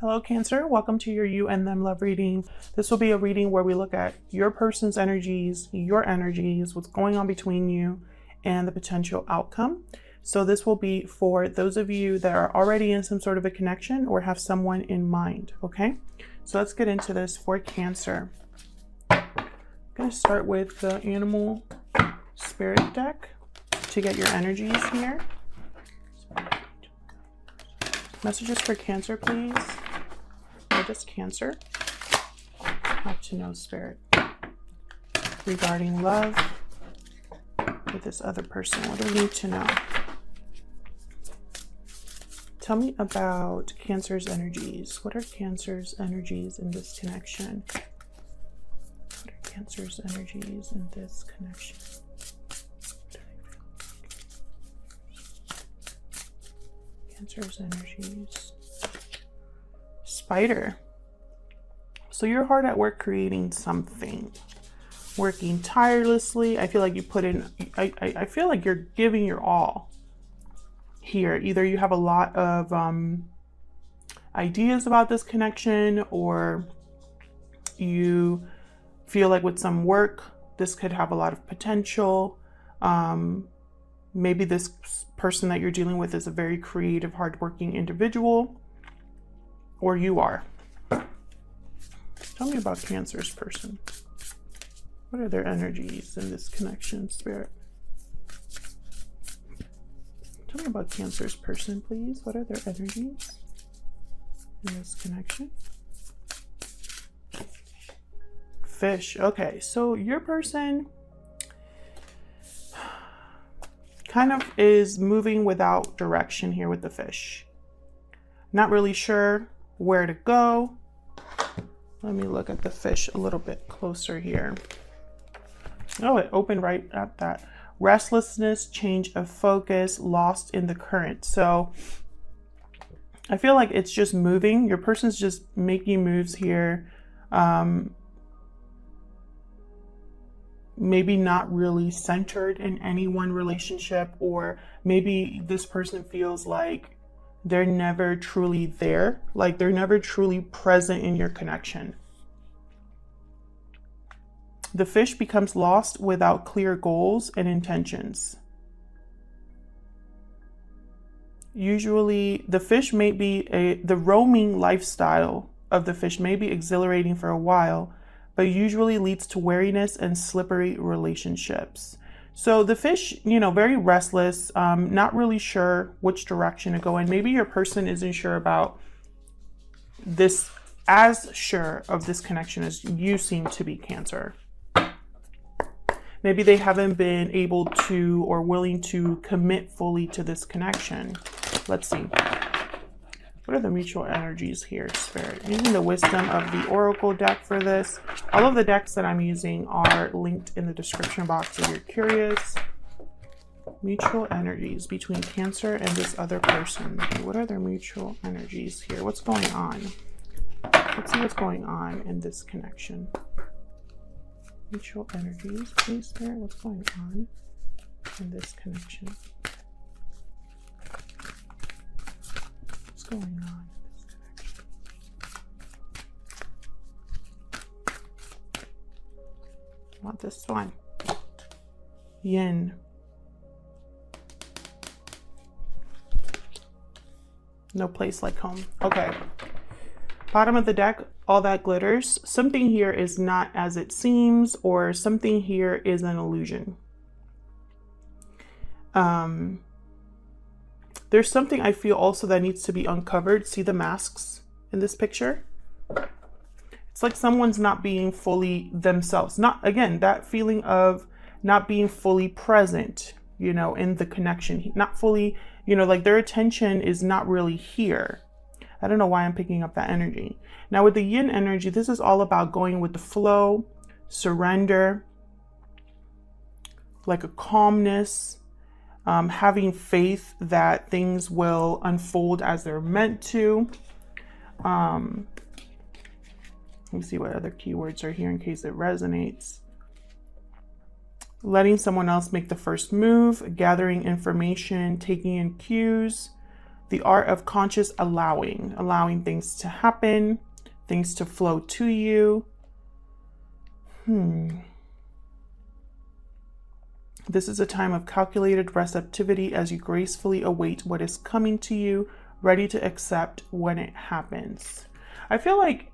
Hello, Cancer. Welcome to your You and Them Love reading. This will be a reading where we look at your person's energies, your energies, what's going on between you, and the potential outcome. So this will be for those of you that are already in some sort of a connection or have someone in mind, okay? So let's get into this for Cancer. I'm going to start with the Animal Spirit deck to get your energies here. Messages for Cancer, please. Or just Cancer. Have to know, Spirit. Regarding love with this other person. What do we need to know? Tell me about Cancer's energies. What are Cancer's energies in this connection? What are Cancer's energies in this connection? Cancer's energies. Spider. So you're hard at work creating something. Working tirelessly. I feel like you put in, I feel like you're giving your all here. Either you have a lot of ideas about this connection, or you feel like with some work, this could have a lot of potential. Maybe this person that you're dealing with is a very creative, hardworking individual, or you are. Tell me about Cancer's person. What are their energies in this connection, Spirit? Tell me about Cancer's person, please. What are their energies in this connection? Fish. Okay, so your person kind of is moving without direction here with the fish. Not really sure where to go. Let me look at the fish a little bit closer here. Oh, it opened right at that. Restlessness, change of focus, lost in the current. So I feel like it's just moving. Your person's just making moves here. Maybe not really centered in any one relationship, or maybe this person feels like they're never truly there, like they're never truly present in your connection. The fish becomes lost without clear goals and intentions. Usually the fish may be the roaming lifestyle of the fish may be exhilarating for a while, but usually leads to weariness and slippery relationships. So the fish, you know, very restless, not really sure which direction to go in. Maybe your person isn't sure about this, as sure of this connection as you seem to be, Cancer. Maybe they haven't been able to or willing to commit fully to this connection. Let's see. What are the mutual energies here, Spirit? Using the wisdom of the Oracle deck for this. All of the decks that I'm using are linked in the description box if you're curious. Mutual energies between Cancer and this other person. What are their mutual energies here? What's going on? Let's see what's going on in this connection. Mutual energies, please, Spirit. What's going on in this connection? What's going on in this connection? I want this one. Yin. No place like home. Okay. Bottom of the deck, all that glitters. Something here is not as it seems, or something here is an illusion. There's something I feel also that needs to be uncovered. See the masks in this picture? It's like someone's not being fully themselves. Not, again, that feeling of not being fully present, you know, in the connection. Not fully, you know, like their attention is not really here. I don't know why I'm picking up that energy. Now with the yin energy, this is all about going with the flow, surrender, like a calmness, having faith that things will unfold as they're meant to. Let me see what other keywords are here in case it resonates. Letting someone else make the first move, gathering information, taking in cues, The art of conscious allowing things to happen, things to flow to you. This is a time of calculated receptivity as you gracefully await what is coming to you, ready to accept when it happens. I feel like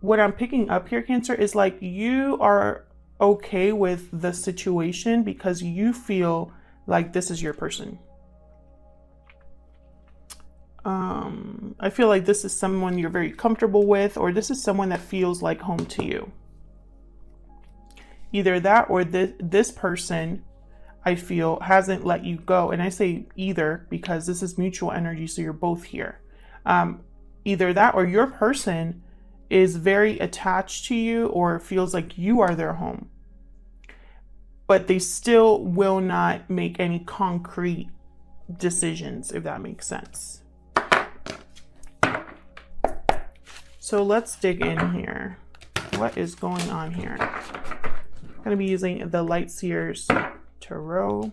what I'm picking up here, Cancer, is like you are okay with the situation because you feel like this is your person. I feel like this is someone you're very comfortable with, or this is someone that feels like home to you. Either that or this person, I feel, hasn't let you go. And I say either because this is mutual energy, so you're both here. Either that or your person is very attached to you or feels like you are their home. But they still will not make any concrete decisions, if that makes sense. So let's dig in here. What is going on here? I'm going to be using the Light Seers Tarot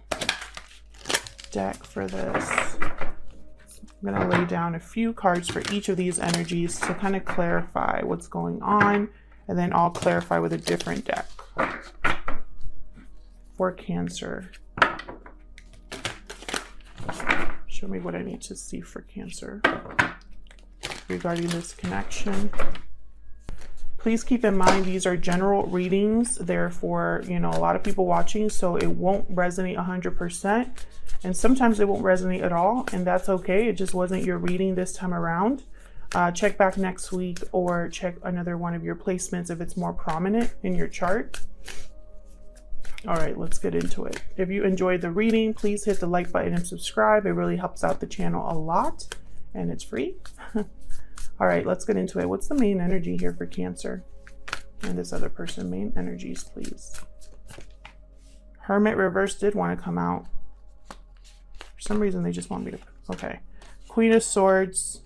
deck for this. I'm going to lay down a few cards for each of these energies to kind of clarify what's going on, and then I'll clarify with a different deck for Cancer. Show me what I need to see for Cancer regarding this connection. Please keep in mind these are general readings. They're for, a lot of people watching, so it won't resonate 100%. And sometimes it won't resonate at all, and that's okay. It just wasn't your reading this time around. Check back next week or check another one of your placements if it's more prominent in your chart. All right, let's get into it. If you enjoyed the reading, please hit the like button and subscribe. It really helps out the channel a lot, and it's free. All right, let's get into it. What's the main energy here for Cancer? And this other person, main energies, please. Hermit reverse did want to come out. For some reason, they just want me to, okay. Queen of Swords,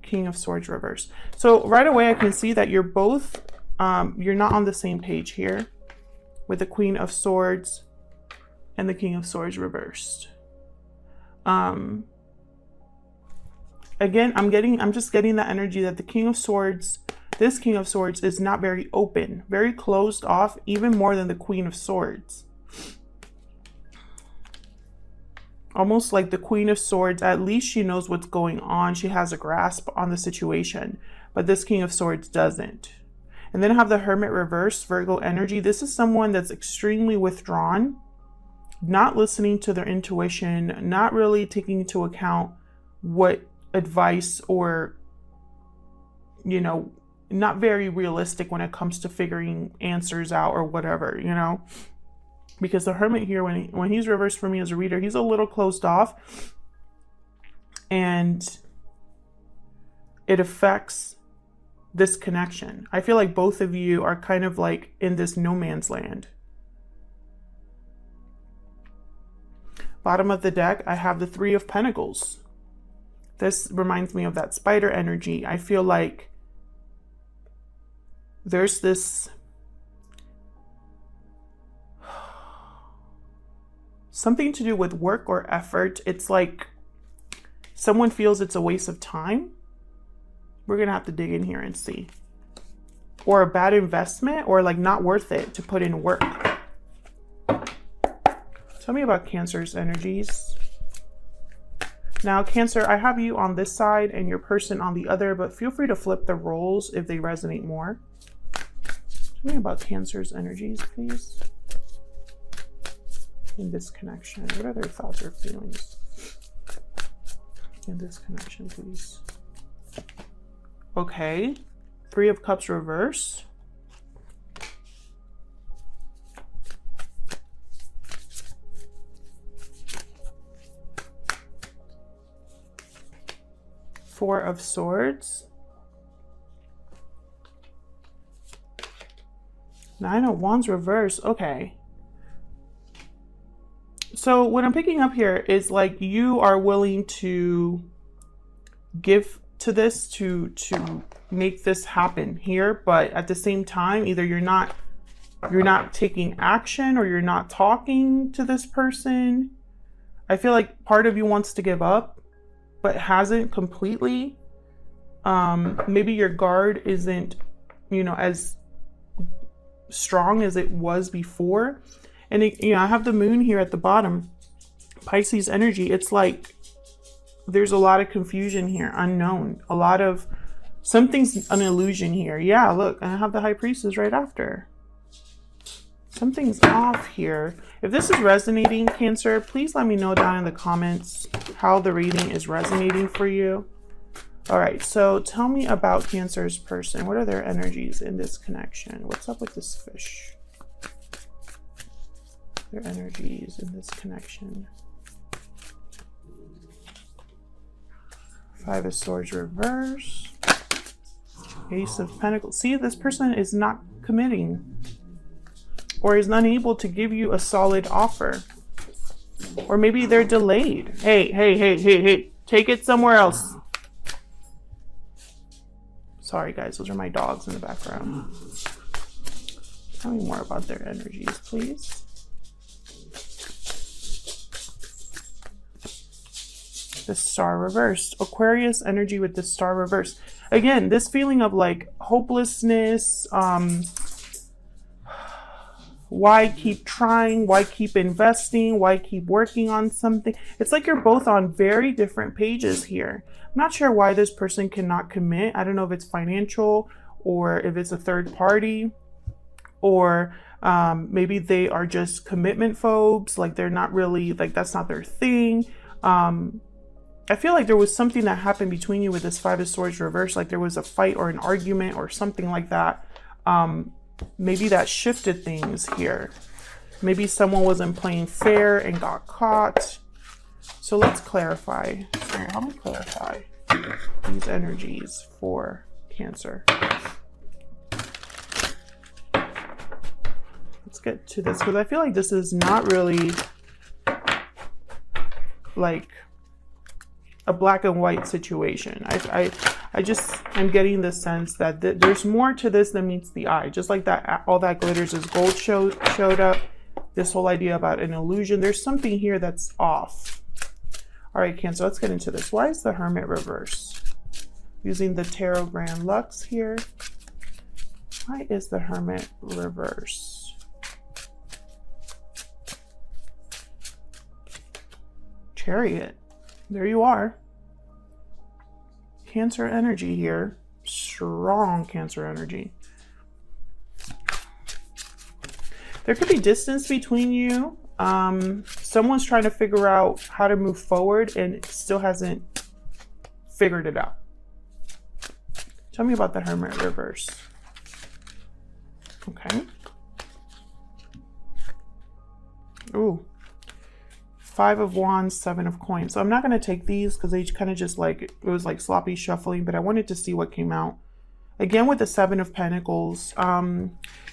King of Swords reverse. So right away, I can see that you're both, you're not on the same page here with the Queen of Swords and the King of Swords reversed. Again, I'm just getting the energy that the King of Swords, this King of Swords is not very open, very closed off, even more than the Queen of Swords. Almost like the Queen of Swords, at least she knows what's going on. She has a grasp on the situation, but this King of Swords doesn't. And then I have the Hermit reverse, Virgo energy. This is someone that's extremely withdrawn, not listening to their intuition, not really taking into account what advice or, not very realistic when it comes to figuring answers out or whatever, because the Hermit here, when he's reversed for me as a reader, he's a little closed off, and it affects this connection. I feel like both of you are kind of like in this no man's land. Bottom of the deck, I have the Three of Pentacles. This reminds me of that spider energy. I feel like there's this something to do with work or effort. It's like someone feels it's a waste of time. We're going to have to dig in here and see. Or a bad investment, or like not worth it to put in work. Tell me about Cancer's energies. Now, Cancer, I have you on this side and your person on the other, but feel free to flip the roles if they resonate more. Tell me about Cancer's energies, please. In this connection, what are their thoughts or feelings in this connection, please? Okay, Three of Cups reverse. Four of Swords. Nine of Wands reverse. Okay. So what I'm picking up here is like you are willing to give to this to make this happen here, but at the same time, either you're not taking action or you're not talking to this person. I feel like part of you wants to give up, but hasn't completely. Maybe your guard isn't, you know, as strong as it was before. And it, you know, I have the moon here at the bottom, Pisces energy. It's like there's a lot of confusion here, unknown, a lot of something's an illusion here. Yeah, look, I have the high priestess right after. Something's off here. If this is resonating, Cancer, please let me know down in the comments how the reading is resonating for you. All right, so tell me about Cancer's person. What are their energies in this connection? What's up with this fish? Their energies in this connection. Five of Swords reverse. Ace of Pentacles. See, this person is not committing or is unable to give you a solid offer. Or maybe they're delayed. Hey, take it somewhere else. Sorry guys, those are my dogs in the background. Tell me more about their energies, please. The Star reversed. Aquarius energy with the Star reversed. Again, this feeling of like hopelessness. Why keep trying? Why keep investing? Why keep working on something? It's like you're both on very different pages here. I'm not sure why this person cannot commit. I don't know if it's financial or if it's a third party, or maybe they are just commitment phobes. Like they're not really, like that's not their thing. I feel like there was something that happened between you with this Five of Swords reverse. Like there was a fight or an argument or something like that. Maybe that shifted things here. Maybe someone wasn't playing fair and got caught. So let's clarify. So help me clarify these energies for Cancer. Let's get to this because I feel like this is not really like a black and white situation. I'm getting the sense that there's more to this than meets the eye. Just like that, all that glitters is gold showed up. This whole idea about an illusion. There's something here that's off. All right, Cancer, let's get into this. Why is the Hermit reverse? Using the Tarot Grand Lux here. Why is the Hermit reverse? Chariot. There you are. Cancer energy here. Strong Cancer energy. There could be distance between you. Someone's trying to figure out how to move forward and still hasn't figured it out. Tell me about the Hermit reverse. Okay. Ooh. Five of Wands, Seven of Coins. So I'm not going to take these because they kind of just like, it was like sloppy shuffling, but I wanted to see what came out. Again, with the Seven of Pentacles,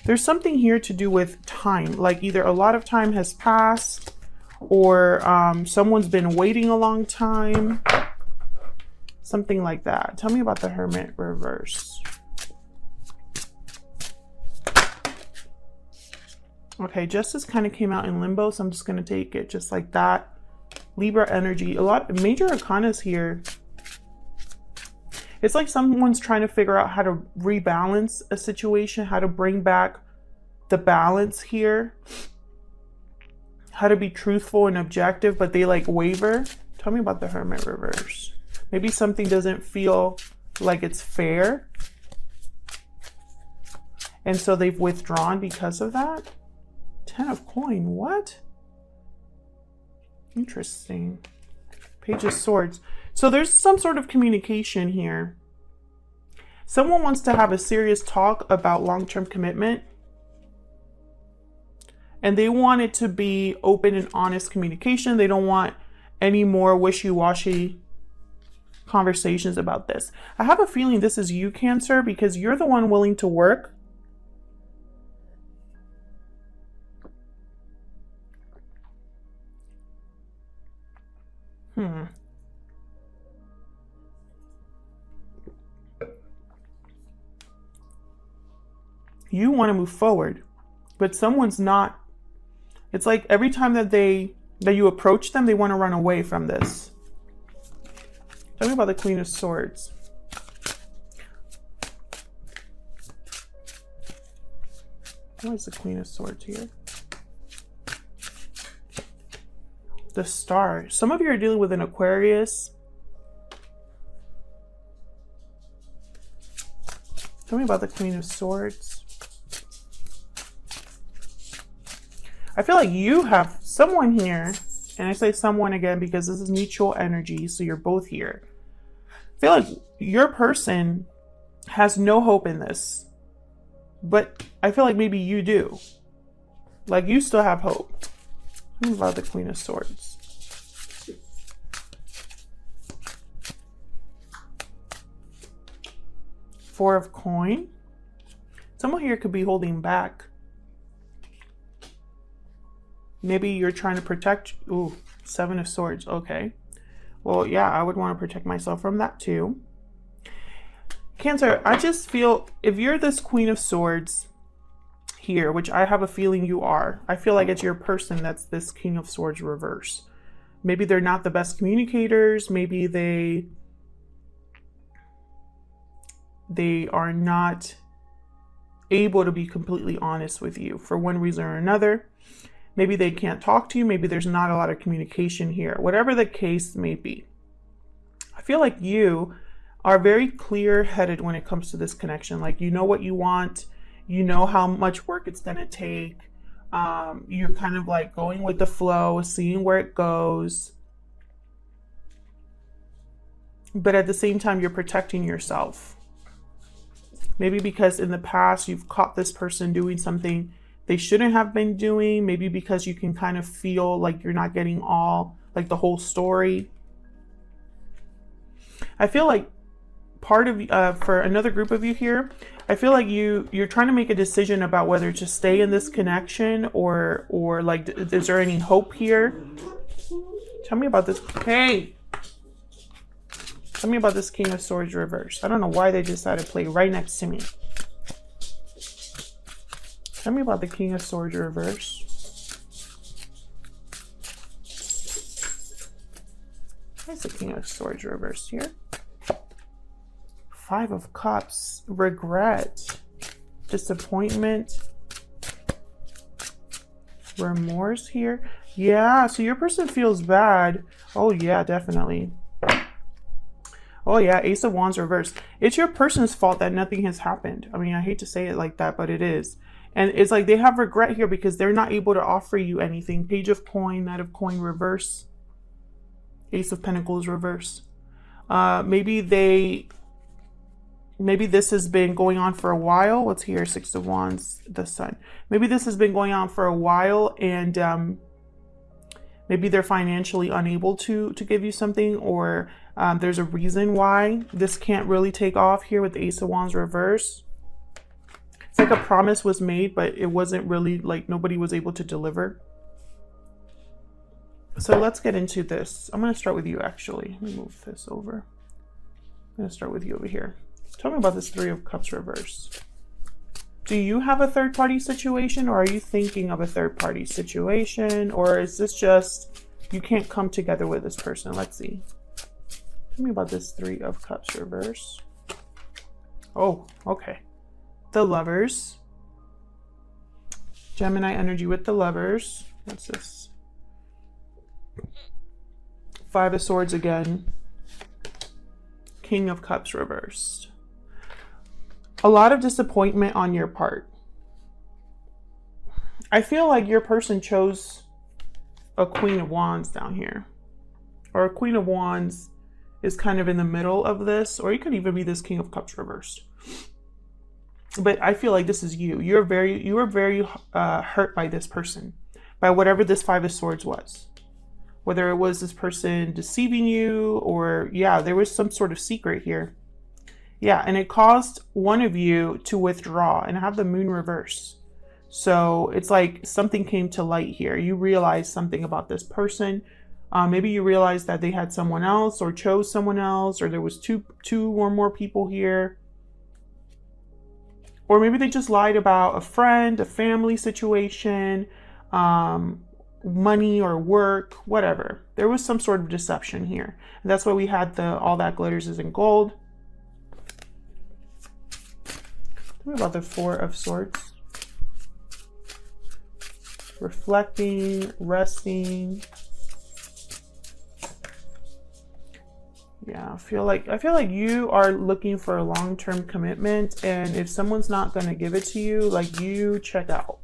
there's something here to do with time. Like either a lot of time has passed or someone's been waiting a long time. Something like that. Tell me about the Hermit reverse. Okay, Justice kind of came out in limbo, so I'm just going to take it just like that. Libra energy. A lot of major arcanas here. It's like someone's trying to figure out how to rebalance a situation, how to bring back the balance here, how to be truthful and objective, but they like waver. Tell me about the Hermit reverse. Maybe something doesn't feel like it's fair, and so they've withdrawn because of that. 10 of Coin. What? Interesting. Page of Swords. So there's some sort of communication here. Someone wants to have a serious talk about long-term commitment. And they want it to be open and honest communication. They don't want any more wishy-washy conversations about this. I have a feeling this is you, Cancer, because you're the one willing to work. You want to move forward, but someone's not. It's like every time that you approach them, they want to run away from this. Tell me about the Queen of Swords. Why is the Queen of Swords here? The Star. Some of you are dealing with an Aquarius. Tell me about the Queen of Swords. I feel like you have someone here, and I say someone again because this is mutual energy, so you're both here. I feel like your person has no hope in this, but I feel like maybe you do. Like you still have hope. Tell me about the Queen of Swords. Four of Coin. Someone here could be holding back. Maybe you're trying to protect. Ooh, Seven of Swords. Okay. Well, yeah, I would want to protect myself from that too. Cancer, I just feel if you're this Queen of Swords here, which I have a feeling you are, I feel like it's your person that's this King of Swords reverse. Maybe they're not the best communicators. Maybe they are not able to be completely honest with you for one reason or another. Maybe they can't talk to you. Maybe there's not a lot of communication here. Whatever the case may be. I feel like you are very clear-headed when it comes to this connection. Like you know what you want. You know how much work it's going to take. You're kind of like going with the flow, seeing where it goes. But at the same time, you're protecting yourself. Maybe because in the past, you've caught this person doing something they shouldn't have been doing. Maybe because you can kind of feel like you're not getting all, like the whole story. I feel like part of, for another group of you here, I feel like you're trying to make a decision about whether to stay in this connection or like, is there any hope here? Tell me about this. Hey, tell me about this King of Swords reverse. I don't know why they decided to play right next to me. Tell me about the King of Swords reverse. Where's the King of Swords reverse here? Five of Cups. Regret. Disappointment. Remorse here. Yeah, so your person feels bad. Oh yeah, definitely. Oh yeah, Ace of Wands reverse. It's your person's fault that nothing has happened. I mean, I hate to say it like that, but it is. And it's like they have regret here because they're not able to offer you anything. Page of Coin, Knight of Coin reverse. Ace of Pentacles reverse. Maybe this has been going on for a while. What's here? Six of Wands, the Sun. Maybe this has been going on for a while and maybe they're financially unable to give you something, or there's a reason why this can't really take off here with the Ace of Wands reverse. It's like a promise was made, but it wasn't really, like nobody was able to deliver. So let's get into this. I'm going to start with you actually. Let me move this over. I'm going to start with you over here. Tell me about this Three of Cups reverse. Do you have a third party situation, or are you thinking of a third party situation, or is this just you can't come together with this person? Let's see. Tell me about this Three of Cups reverse. Oh, okay. The Lovers. Gemini energy with the Lovers. What's this? Five of Swords again. King of Cups reversed. A lot of disappointment on your part. I feel like your person chose a Queen of Wands down here. Or a Queen of Wands is kind of in the middle of this. Or it could even be this King of Cups reversed. But I feel like this is you. You were very hurt by this person. By whatever this Five of Swords was. Whether it was this person deceiving you or, yeah, there was some sort of secret here. Yeah, and it caused one of you to withdraw and have the Moon reverse. So it's like something came to light here. You realized something about this person. Maybe you realized that they had someone else or chose someone else, or there was two or more people here. Or maybe they just lied about a friend, a family situation, money or work, whatever. There was some sort of deception here. And that's why we had the all that glitters is in gold. What about the Four of Swords? Reflecting, resting. Yeah, I feel like you are looking for a long-term commitment, and if someone's not going to give it to you, like, you check out.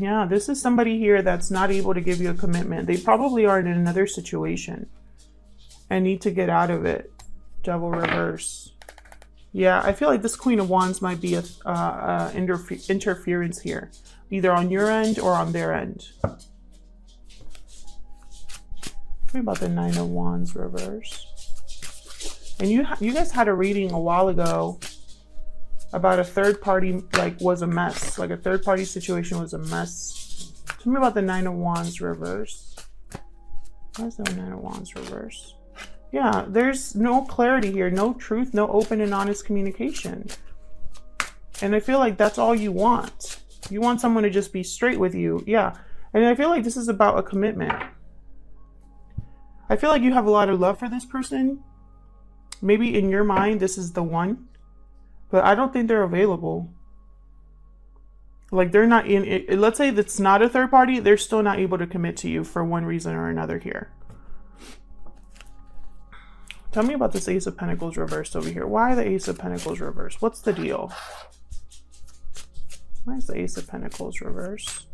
Yeah, this is somebody here that's not able to give you a commitment. They probably are in another situation and need to get out of it. Devil reverse. Yeah, I feel like this Queen of Wands might be a interference here, either on your end or on their end. Tell me about the Nine of Wands reverse. And you guys had a reading a while ago about a third party, like, was a mess. Like, a third party situation was a mess. Tell me about the Nine of Wands reverse. Why is there a Nine of Wands reverse? Yeah, there's no clarity here, no truth, no open and honest communication. And I feel like that's all you want. You want someone to just be straight with you. Yeah. And I feel like this is about a commitment. I feel like you have a lot of love for this person. Maybe in your mind, this is the one. But I don't think they're available. Like, they're not in it. Let's say that's not a third party. They're still not able to commit to you for one reason or another here. Tell me about this Ace of Pentacles reversed over here. Why the Ace of Pentacles reversed? What's the deal? Why is the Ace of Pentacles reversed?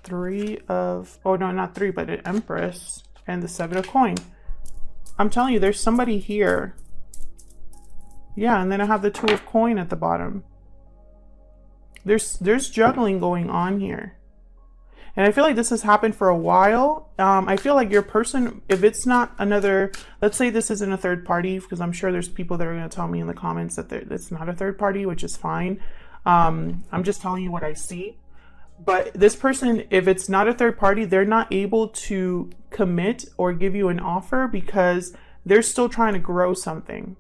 Three of, oh no, not three, but an Empress and the Seven of Coin. I'm telling you, there's somebody here. Yeah, and then I have the Two of Coin at the bottom. There's juggling going on here. And I feel like this has happened for a while. I feel like your person, if it's not another, let's say this isn't a third party, because I'm sure there's people that are going to tell me in the comments that it's not a third party, which is fine. I'm just telling you what I see. But this person, if it's not a third party, they're not able to commit or give you an offer because they're still trying to grow something.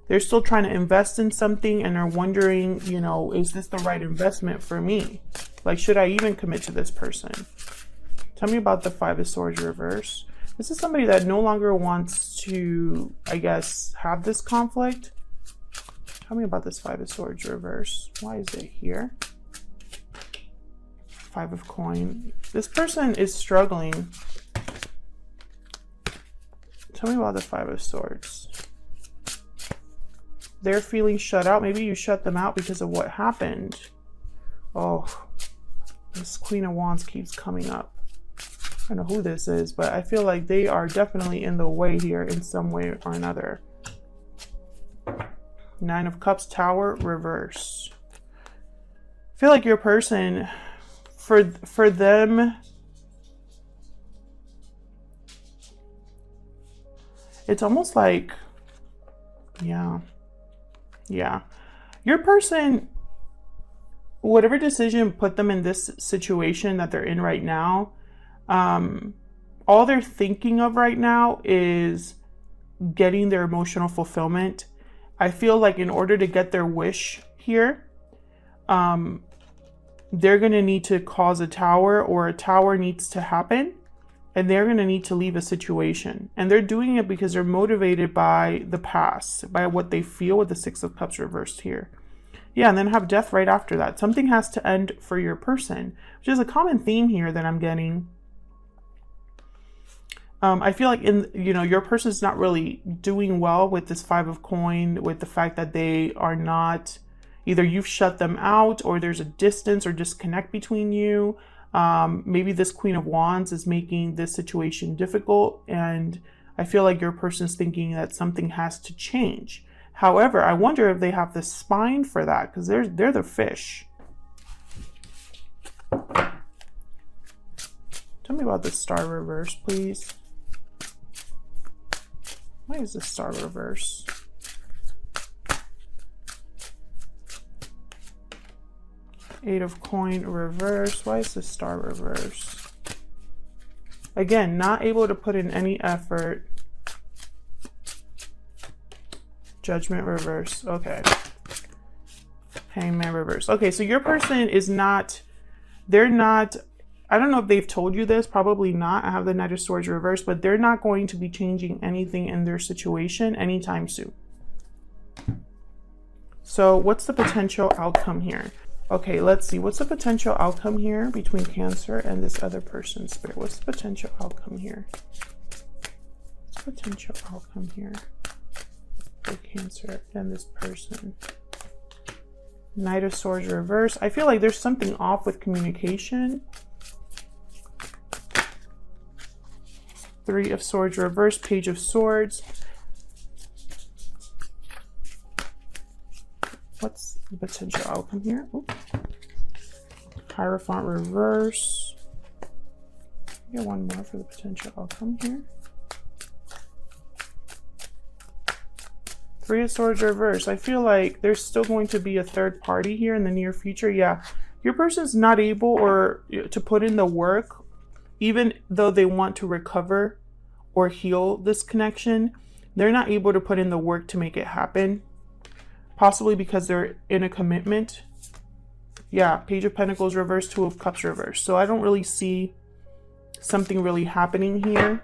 They're still trying to invest in something and are wondering, you know, is this the right investment for me? Like, should I even commit to this person? Tell me about the Five of Swords reverse. This is somebody that no longer wants to, I guess, have this conflict. Tell me about this Five of Swords reverse. Why is it here? Five of Coin. This person is struggling. Tell me about the Five of Swords. They're feeling shut out. Maybe you shut them out because of what happened. Oh, this Queen of Wands keeps coming up. I don't know who this is, but I feel like they are definitely in the way here in some way or another. Nine of Cups, Tower, reverse. I feel like your person, for them, it's almost like, yeah. Your person, whatever decision put them in this situation that they're in right now, all they're thinking of right now is getting their emotional fulfillment. I feel like in order to get their wish here, they're going to need to cause a tower, or a tower needs to happen, and they're going to need to leave a situation. And they're doing it because they're motivated by the past, by what they feel with the Six of Cups reversed here. Yeah, and then have death right after that. Something has to end for your person, which is a common theme here that I'm getting. I feel like your person's not really doing well with this Five of Coin, with the fact that they are not, either you've shut them out or there's a distance or disconnect between you. Maybe this Queen of Wands is making this situation difficult, and I feel like your person's thinking that something has to change. However, I wonder if they have the spine for that, because they're the fish. Tell me about the Star reverse, please. Why is the Star reverse? Eight of Coin reverse. Why is the Star reverse? Again, not able to put in any effort. Judgment reverse. Okay. Hangman reverse. Okay, so your person is not, they're not, I don't know if they've told you this, probably not. I have the Knight of Swords reverse, but they're not going to be changing anything in their situation anytime soon. So what's the potential outcome here? Okay, let's see. What's the potential outcome here between Cancer and this other person, Spirit? What's the potential outcome here? What's the potential outcome here for Cancer and this person? Knight of Swords reverse. I feel like there's something off with communication. Three of Swords reverse, Page of Swords. What's the potential outcome here? Oops. Hierophant reverse. Get one more for the potential outcome here. Three of Swords reverse. I feel like there's still going to be a third party here in the near future. Yeah, your person's not able or to put in the work, even though they want to recover or heal this connection. They're not able to put in the work to make it happen. Possibly because they're in a commitment. Yeah, Page of Pentacles reverse, Two of Cups reverse. So I don't really see something really happening here.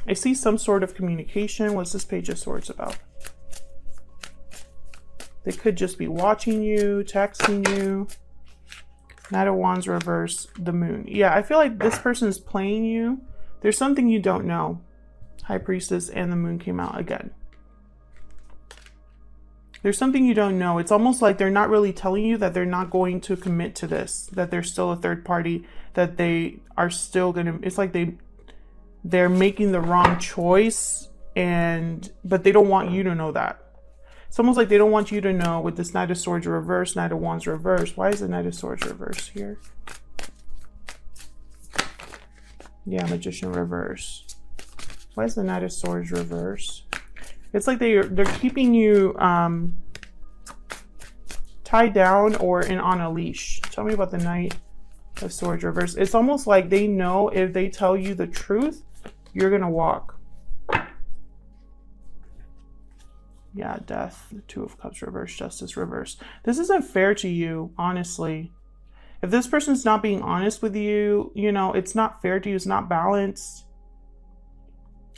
I see some sort of communication. What's this Page of Swords about? They could just be watching you, texting you. Knight of Wands reverse, the Moon. Yeah, I feel like this person is playing you. There's something you don't know. High Priestess and the Moon came out again. There's something you don't know. It's almost like they're not really telling you that they're not going to commit to this, that there's still a third party, that they are still going to, it's like they're making the wrong choice, but they don't want you to know that. It's almost like they don't want you to know with this Knight of Swords reverse, Knight of Wands reverse. Why is the Knight of Swords reverse here? Yeah, Magician reverse. Why is the Knight of Swords reverse? It's like they're keeping you tied down or on a leash. Tell me about the Knight of Swords reverse. It's almost like they know if they tell you the truth, you're going to walk. Yeah, Death, Two of Cups reverse, Justice reverse. This isn't fair to you, honestly. If this person's not being honest with you, you know, it's not fair to you. It's not balanced.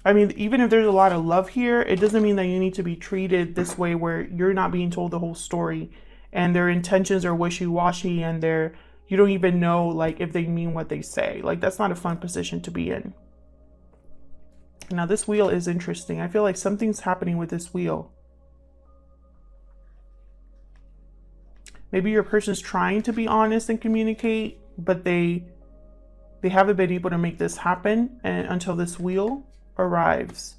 I mean, even if there's a lot of love here, it doesn't mean that you need to be treated this way where you're not being told the whole story and their intentions are wishy-washy and you don't even know like if they mean what they say. Like, that's not a fun position to be in. Now, this wheel is interesting. I feel like something's happening with this wheel. Maybe your person's trying to be honest and communicate, but they haven't been able to make this happen until this wheel arrives.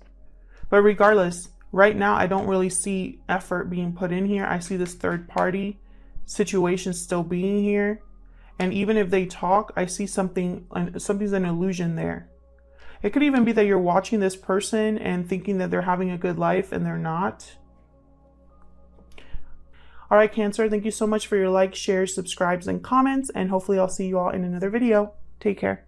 But regardless, right now I don't really see effort being put in here. I see this third party situation still being here, and even if they talk, I see something's an illusion there. It could even be that you're watching this person and thinking that they're having a good life and they're not. All right, Cancer, thank you so much for your likes, shares, subscribes, and comments, and hopefully I'll see you all in another video. Take care.